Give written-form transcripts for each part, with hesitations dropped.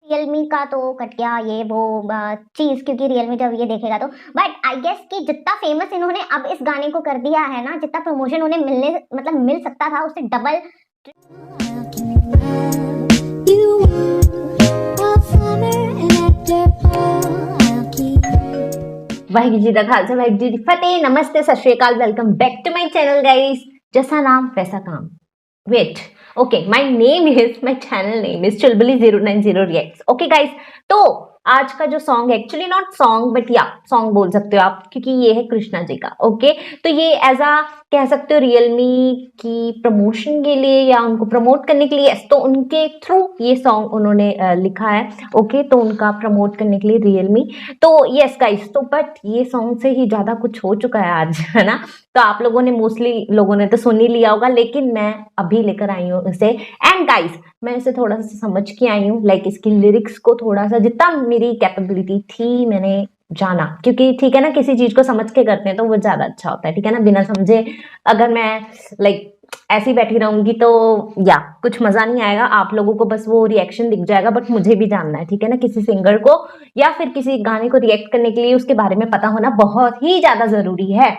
Realme का तो cut गया ये वो चीज, क्योंकि रियलमी जब ये देखेगा तो, बट आई गेस कि जितना फेमस इन्होंने अब इस गाने को कर दिया है ना, जितना प्रमोशन उन्हें मिल सकता था उससे डबल। वाहिगुरू जी का खालसा, वाहिगुरू जी की फतेह। नमस्ते, सत श्री अकाल, welcome back to my channel guys. जैसा नाम वैसा काम। Wait, okay, my name is, my channel name is Chulbuli 090 reacts. Okay guys, तो आज का जो song, actually not song but yeah song बोल सकते हो आप, क्योंकि ये है कृष्णा जी का। ओके, तो ये एज आ कह सकते हो रियलमी की प्रमोशन के लिए या उनको प्रमोट करने के लिए, तो उनके थ्रू ये सॉन्ग उन्होंने लिखा है। ओके, तो उनका प्रमोट करने के लिए रियलमी, तो यस गाइस, तो बट ये सॉन्ग से ही ज्यादा कुछ हो चुका है आज, है ना। तो आप लोगों ने मोस्टली लोगों ने तो सुन ही लिया होगा, लेकिन मैं अभी लेकर आई हूँ इसे। एंड गाइस, मैं इसे थोड़ा सा समझ के आई हूँ, लाइक इसकी लिरिक्स को थोड़ा सा, जितना मेरी कैपेबिलिटी थी मैंने जाना, क्योंकि ठीक है ना, किसी चीज को समझ के करते हैं तो वो ज्यादा अच्छा होता है, ठीक है ना। बिना समझे अगर मैं लाइक ऐसी बैठी रहूंगी तो या कुछ मजा नहीं आएगा, आप लोगों को बस वो रिएक्शन दिख जाएगा, बट मुझे भी जानना है, ठीक है ना। किसी सिंगर को या फिर किसी गाने को रिएक्ट करने के लिए उसके बारे में पता होना बहुत ही ज्यादा जरूरी है।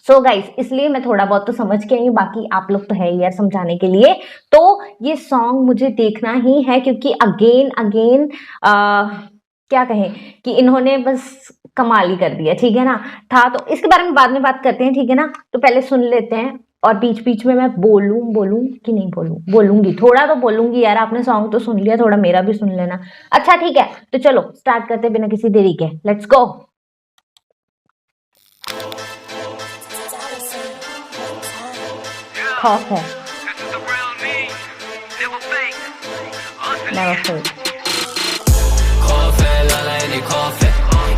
सो गाइस, इसलिए मैं थोड़ा बहुत तो समझ के आई हूँ, बाकी आप लोग तो है ही यार समझाने के लिए। तो ये सॉन्ग मुझे देखना ही है, क्योंकि अगेन अगेन क्या कहें कि इन्होंने बस कमाल ही कर दिया, ठीक है ना। था तो इसके बारे में बाद में बात करते हैं, ठीक है ना। तो पहले सुन लेते हैं, और बीच बीच में मैं बोलूं कि नहीं बोलूंगी, थोड़ा तो बोलूंगी यार। आपने सॉन्ग तो सुन लिया, थोड़ा मेरा भी सुन लेना। अच्छा ठीक है, तो चलो स्टार्ट करते हैं बिना किसी देरी के, लेट्स गो। खौफ है, never fake। खौफ है, लाला इन्हें खौफ है,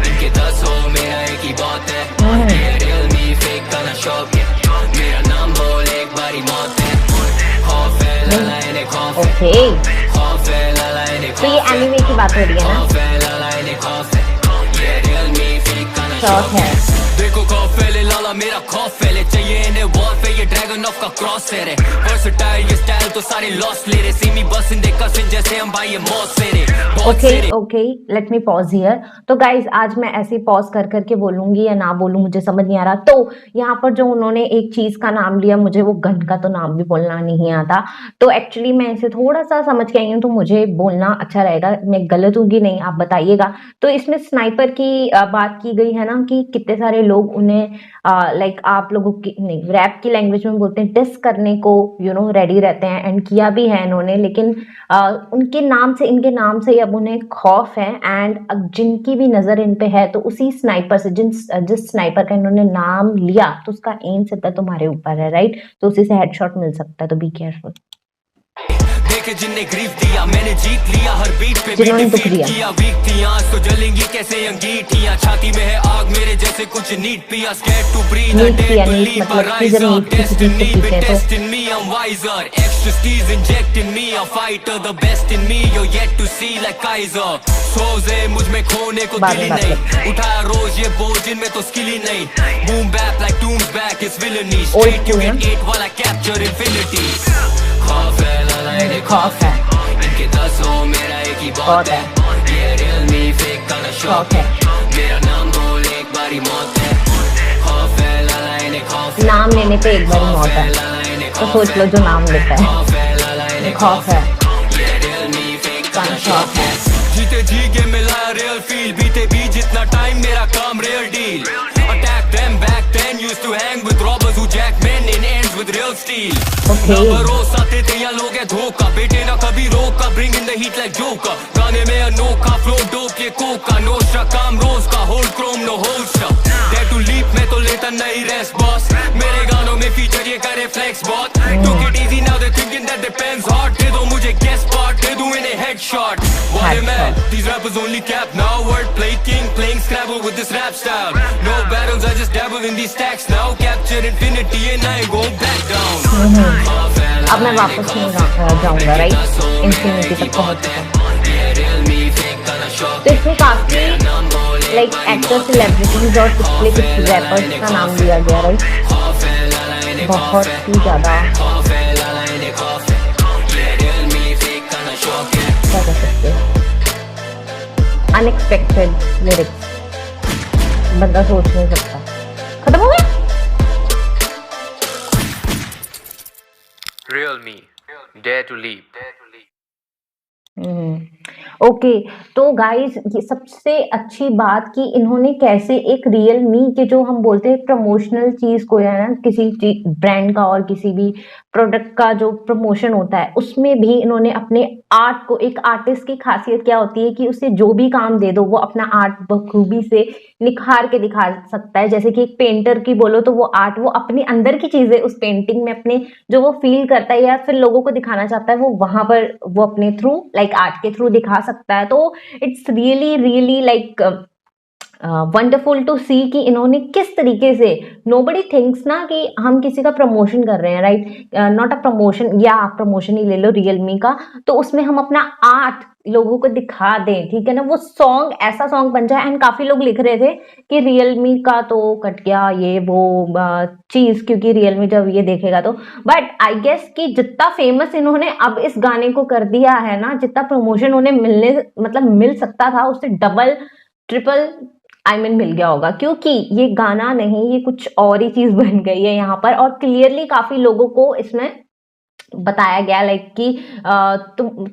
इनके 10 हो मेरा एक ही बात है। ये रियलमी फेक का ना शौक है, मेरा नाम बोल एक बारी मौत है। खौफ है, लाला इन्हें खौफ है, खौफ है, लाला इन्हें खौफ है। तो ये एनिमे की बात हो रही है ना। खौफ है, लाला इन्हें खौफ है, ये रियलमी फेक का ना शौक शौक है। देखो खौफ है, लाला मेरा खौफ है, चाहिए इन्हें वॉर पे, ये ड्रैगन ऑफ का क्रॉस है रे। वर्सेटाइल ये स्टाइल तो सारे लॉस ले रे, सी मी बस इन देखा सिन जैसे हम भाई ये मौत से रे। Okay, let me pause here. तो गाइज, आज मैं ऐसे पॉज कर करके बोलूंगी या ना बोलूं मुझे समझ नहीं आ रहा। तो यहाँ पर जो उन्होंने एक चीज का नाम लिया, मुझे वो गन का तो नाम भी बोलना नहीं आता। तो एक्चुअली मैं इसे थोड़ा सा समझ के आई हूँ, तो मुझे बोलना अच्छा रहेगा, मैं गलत हूँ कि नहीं आप बताइएगा। तो इसमें स्नाइपर की बात की गई है ना, कि कितने सारे लोग उन्हें लाइक आप लोगों की नहीं, रैप की लैंग्वेज में बोलते हैं, डिस करने को रेडी रहते हैं, एंड किया भी है इन्होंने। लेकिन उनके नाम से, इनके नाम से अब उन्हें खौफ है, एंड जिनकी भी नजर इन पे है, तो उसी स्नाइपर से, जिस स्नाइपर का इन्होंने नाम लिया, तो उसका एम सीधा तुम्हारे ऊपर है, राइट। तो उसी से हेडशॉट मिल सकता है, तो बी केयरफुल। देखे जिनने ग्रीफ दिया, मैंने जीत लिया हर बीट पे, जिन्होंने दुख दिया, किया वीक थी आज तो जलेंगी कैसे अंगीठियां, छाती में है आग मेरे जैसे कुछ नीड पिया, scared to breathe a dead to leave a riser, destiny be best in me, I'm wiser, ecstasies inject in me, a fighter the best in me, you're yet to see like Kaiser, सोजे मुझ में खोने को दिल ही नहीं, उठाया रोज ये बोझ इनमें तो स्किल ही नहीं, boom bap like Doom's back is villainy, straight you get 8 while I capture infinity। खौफ है, लाला इन्हें खौफ है, इनके 10 हो मेरा एक ही बात है, ये रियलमी फेक का ना शौक है, मेरा नाम बोल एक बारी मौत है। खौफ है, लाला इन्हें खौफ है, नाम लेने पे एक बारी मौत है, तो सोच लो जो नाम लेता है। खौफ है, लाला इन्हें खौफ है, ये रियलमी फेक का ना शौक है। जीते जी के मिला रियल फील, बीते भी जितना टाइम मेरा काम real deal, attack them back then used to hang with robbers who jack men in ends with real steel. भरोसा देते या लोग है धोखा, बेटे ना कभी रोका, bring in the heat like joker, गाने में अनोखा फ्लो डोप ये कोका, नोस्ट्रा काम रोज का, hold chrome no holster, dare to leap में तो लेता नहीं रेस्ट बॉस, मेरे गानों में फीचर ये करे flex bot, took it easy now they thinking that depends hot, दे दो मुझे गेस्ट स्पॉट, दे दूं इन्हें headshot, what a man these rappers only cap now, wordplay king playing Scrabble with this rap style, no battles I just dabble in these stacks now, capture infinity and I ain't going back down। अब मैं वापस नहीं जाऊंगा, right, infinity तक पहुंच चुका। तो इसमें काफी लाइक एक्टर, सेलिब्रिटीज और कुछ रैपर्स का नाम लिया गया, राइट, बहुत ही ज्यादा क्या कर सकते हैं। अनएक्सपेक्टेड लिरिक्स, बंदा सोच नहीं सकता। खत्म हो गया। Real me, dare to leap. Okay, तो गाइस ये सबसे अच्छी बात कि इन्होंने कैसे एक रियल मी के जो हम बोलते हैं प्रमोशनल चीज को है ना, किसी ब्रांड का और किसी भी प्रोडक्ट का जो प्रमोशन होता है उसमें भी इन्होंने अपने आर्ट को, एक आर्टिस्ट की खासियत क्या होती है कि उसे जो भी काम दे दो वो अपना आर्ट बखूबी से निखार के दिखा सकता है। जैसे कि एक पेंटर की बोलो तो वो आर्ट, वो अपने अंदर की चीजें उस पेंटिंग में अपने जो वो फील करता है या फिर लोगों को दिखाना चाहता है वो वहां पर वो अपने थ्रू लाइक आर्ट के थ्रू दिखा सकता है। तो it's really really like wonderful to see कि इन्होंने किस तरीके से, नोबडी थिंक्स ना कि हम किसी का प्रमोशन कर रहे हैं, राइट, नॉट अ प्रमोशन, या आप प्रमोशन ही ले लो रियलमी का, तो उसमें हम अपना आर्ट लोगों को दिखा दें, ठीक है ना, वो सॉन्ग ऐसा सॉन्ग बन जाए। एंड काफी लोग लिख रहे थे कि रियलमी का तो कट गया ये वो चीज, क्योंकि रियलमी जब ये देखेगा तो, बट आई गेस कि जितना फेमस इन्होंने अब इस गाने को कर दिया है ना, जितना प्रमोशन उन्हें मिलने मतलब मिल सकता था उससे डबल ट्रिपल मिल गया होगा, क्योंकि ये गाना नहीं, ये कुछ और ही चीज बन गई है यहाँ पर। और क्लियरली काफी लोगों को इसमें बताया गया लाइक कि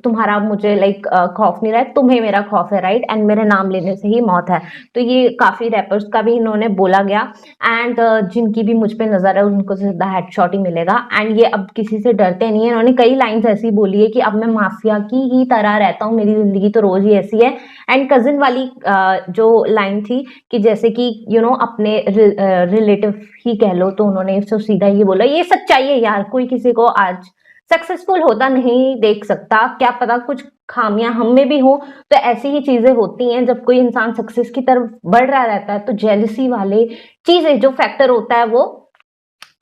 तुम्हारा मुझे लाइक खौफ नहीं रहा है, तुम्हें मेरा खौफ है, राइट, एंड मेरे नाम लेने से ही मौत है। तो ये काफी रैपर्स का भी इन्होंने बोला गया। एंड जिनकी भी मुझ पे नजर है उनको सीधा हेडशॉट ही मिलेगा। एंड ये अब किसी से डरते नहीं है। इन्होंने कई लाइंस ऐसी बोली है कि अब मैं माफिया की ही तरह रहता हूँ, मेरी जिंदगी तो रोज ही ऐसी है। एंड कजिन वाली जो लाइन थी कि जैसे कि अपने रिलेटिव ही कह लो, तो उन्होंने इसको सीधा ये बोला, ये सच्चाई है यार, कोई किसी को आज सक्सेसफुल होता नहीं देख सकता, क्या पता कुछ खामियां हम में भी हो। तो ऐसी ही चीजें होती हैं जब कोई इंसान सक्सेस की तरफ बढ़ रहा रहता है, तो जेलसी वाले चीजें जो फैक्टर होता है वो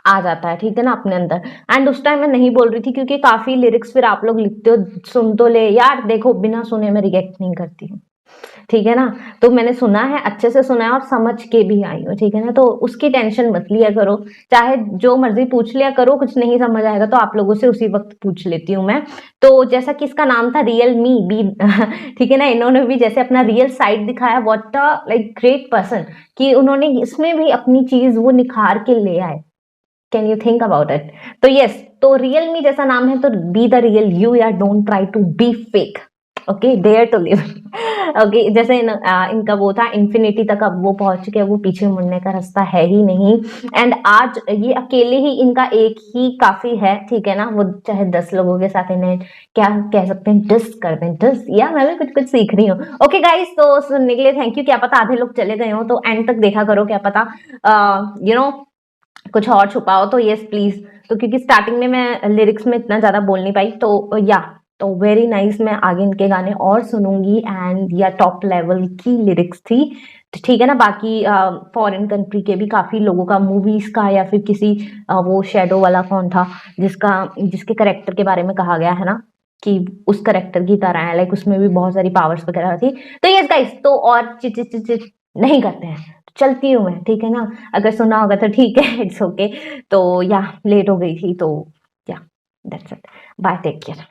आ जाता है, ठीक है ना, अपने अंदर। एंड उस टाइम मैं नहीं बोल रही थी क्योंकि काफी लिरिक्स फिर आप लोग लिखते हो, सुन तो ले यार, देखो बिना सुने मैं रिएक्ट नहीं करती हूँ, ठीक है ना। तो मैंने सुना है, अच्छे से सुना है और समझ के भी आई हूँ, ठीक है ना। तो उसकी टेंशन मत लिया करो, चाहे जो मर्जी पूछ लिया करो, कुछ नहीं समझ आएगा तो आप लोगों से उसी वक्त पूछ लेती हूँ मैं। तो जैसा कि इसका नाम था रियल मी बी, ठीक है ना, इन्होंने भी जैसे अपना रियल साइड दिखाया, what a like great person, कि उन्होंने इसमें भी अपनी चीज वो निखार के ले आए। Can you think about it. तो यस, तो रियल मी जैसा नाम है तो be the real you, yeah don't try to be fake, okay, dare to live. Okay, जैसे इनका वो था इन्फिनिटी तक, अब वो पहुंच चुके हैं, वो पीछे मुड़ने का रास्ता है ही नहीं। एंड आज ये अकेले ही इनका एक ही काफी है, ठीक है ना, वो चाहे 10 लोगों के साथ इन्हें क्या कह सकते हैं, डिस कर दें, डिस, या मैं भी कुछ कुछ सीख रही हूँ। ओके गाइस, तो सुनने के लिए थैंक यू। क्या पता आधे लोग चले गए हो तो एंड तक देखा करो, क्या पता कुछ और छुपा हो, तो यस प्लीज। तो क्योंकि स्टार्टिंग में मैं लिरिक्स में इतना ज्यादा बोल नहीं पाई, तो या तो वेरी नाइस, मैं आगे इनके गाने और सुनूंगी। एंड या टॉप लेवल की लिरिक्स थी, तो ठीक है ना। बाकी फॉरेन कंट्री के भी काफी लोगों का, मूवीज का, या फिर किसी वो शेडो वाला कौन था जिसके करेक्टर के बारे में कहा गया है ना कि उस करेक्टर की तरह है, लाइक उसमें भी बहुत सारी पावर्स वगैरह थी। तो यस गाइस, तो और चिच नहीं करते हैं, चलती हूँ मैं, ठीक है ना। अगर सुना होगा तो ठीक है, इट्स ओके। तो या लेट हो गई थी, तो yeah that's it, bye, take care.